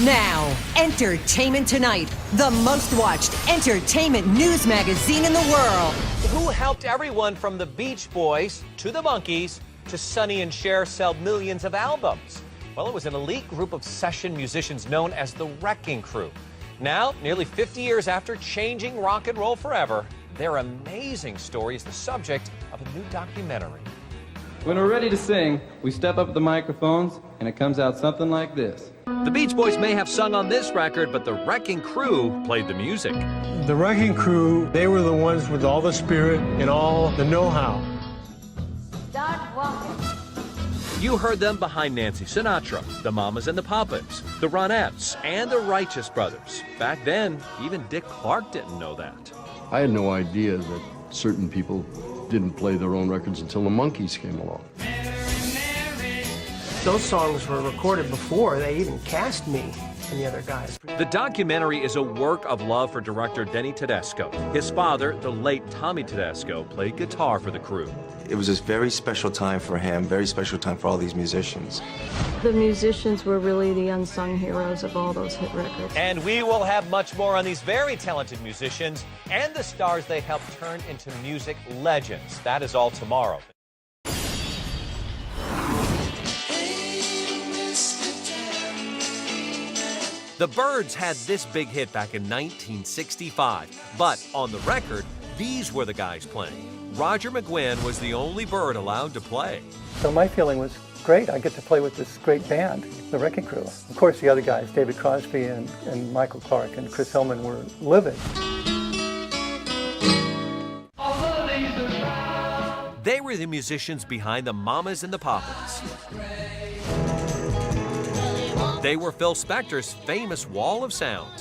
Now, Entertainment Tonight, the most watched entertainment news magazine in the world. Who helped everyone from the Beach Boys to the Monkees to Sonny and Cher sell millions of albums? Well, it was an elite group of session musicians known as the Wrecking Crew. Now, nearly 50 years after changing rock and roll forever, their amazing story is the subject of a new documentary. When we're ready to sing, we step up the microphones, and it comes out something like this. The Beach Boys may have sung on this record, but the Wrecking Crew played the music. The Wrecking Crew, they were the ones with all the spirit and all the know-how. Start walking. You heard them behind Nancy Sinatra, the Mamas and the Papas, the Ronettes, and the Righteous Brothers. Back then, even Dick Clark didn't know that. I had no idea that certain people didn't play their own records until the Monkees came along. Those songs were recorded before they even cast me and the other guys. The documentary is a work of love for director Denny Tedesco. His father, the late Tommy Tedesco, played guitar for the crew. It was a very special time for him, very special time for all these musicians. The musicians were really the unsung heroes of all those hit records. And we will have much more on these very talented musicians and the stars they helped turn into music legends. That is all tomorrow. The Byrds had this big hit back in 1965, but on the record, these were the guys playing. Roger McGuinn was the only Byrd allowed to play. So my feeling was great. I get to play with this great band, the Wrecking Crew. Of course, the other guys, David Crosby and Michael Clark and Chris Hillman, were livid. They were the musicians behind the Mamas and the Papas. They were Phil Spector's famous Wall of Sound.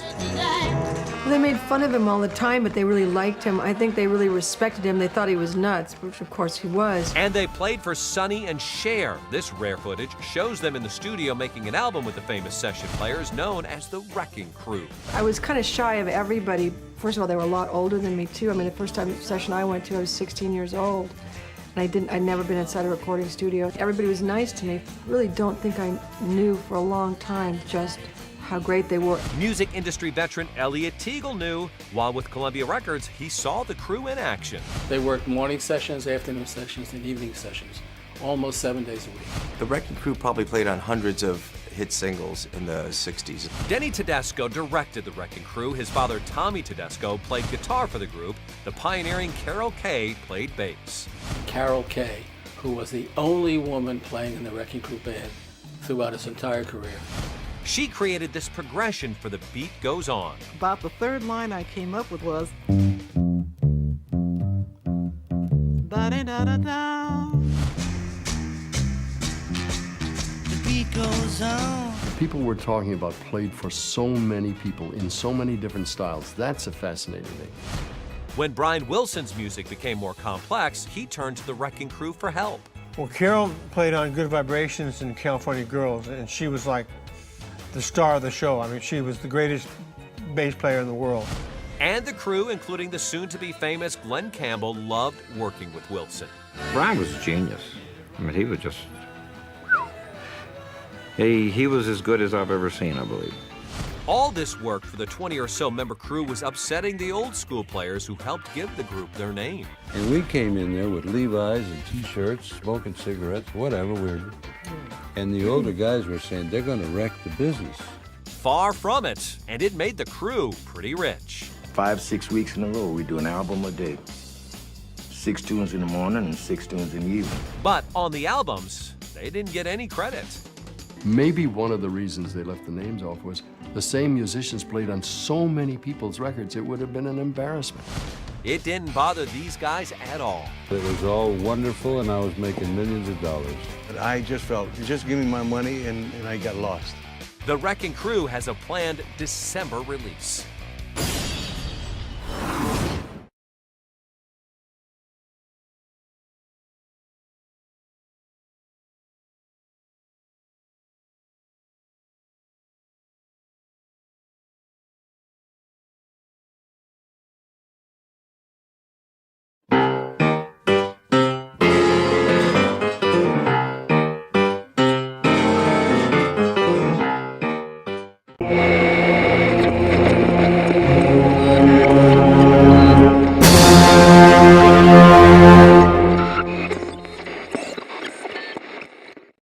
They made fun of him all the time, but they really liked him. I think they really respected him. They thought he was nuts, which of course he was. And they played for Sonny and Cher. This rare footage shows them in the studio making an album with the famous session players known as the Wrecking Crew. I was kind of shy of everybody. First of all, they were a lot older than me too. I mean, the first session I went to, I was 16 years old. And I'd never been inside a recording studio. Everybody was nice to me. I really don't think I knew for a long time just how great they were. Music industry veteran Elliot Teagle knew. While with Columbia Records, he saw the crew in action. They worked morning sessions, afternoon sessions, and evening sessions, almost 7 days a week. The Wrecking Crew probably played on hundreds of hit singles in the 60s. Denny Tedesco directed the Wrecking Crew. His father, Tommy Tedesco, played guitar for the group. The pioneering Carol Kay played bass. Carol Kay, who was the only woman playing in the Wrecking Crew band throughout his entire career. She created this progression for The Beat Goes On. About the third line I came up with was da-da-da-da-da. The beat goes on. The people we're talking about played for so many people in so many different styles. That's a fascinating thing. When Brian Wilson's music became more complex, he turned to the Wrecking Crew for help. Well, Carol played on Good Vibrations and California Girls, and she was like the star of the show. I mean, she was the greatest bass player in the world. And the crew, including the soon-to-be famous Glenn Campbell, loved working with Wilson. Brian was a genius. I mean, he was just... He was as good as I've ever seen, I believe. All this work for the 20 or so member crew was upsetting the old school players who helped give the group their name. And we came in there with Levi's and T-shirts, smoking cigarettes, whatever. And the older guys were saying they're going to wreck the business. Far from it, and it made the crew pretty rich. 5-6 weeks in a row, we do an album a day. 6 tunes in the morning and 6 tunes in the evening. But on the albums, they didn't get any credit. Maybe one of the reasons they left the names off was the same musicians played on so many people's records, it would have been an embarrassment. It didn't bother these guys at all. It was all wonderful, and I was making millions of dollars. I just felt, just give me my money, and I got lost. The Wrecking Crew has a planned December release. Bye.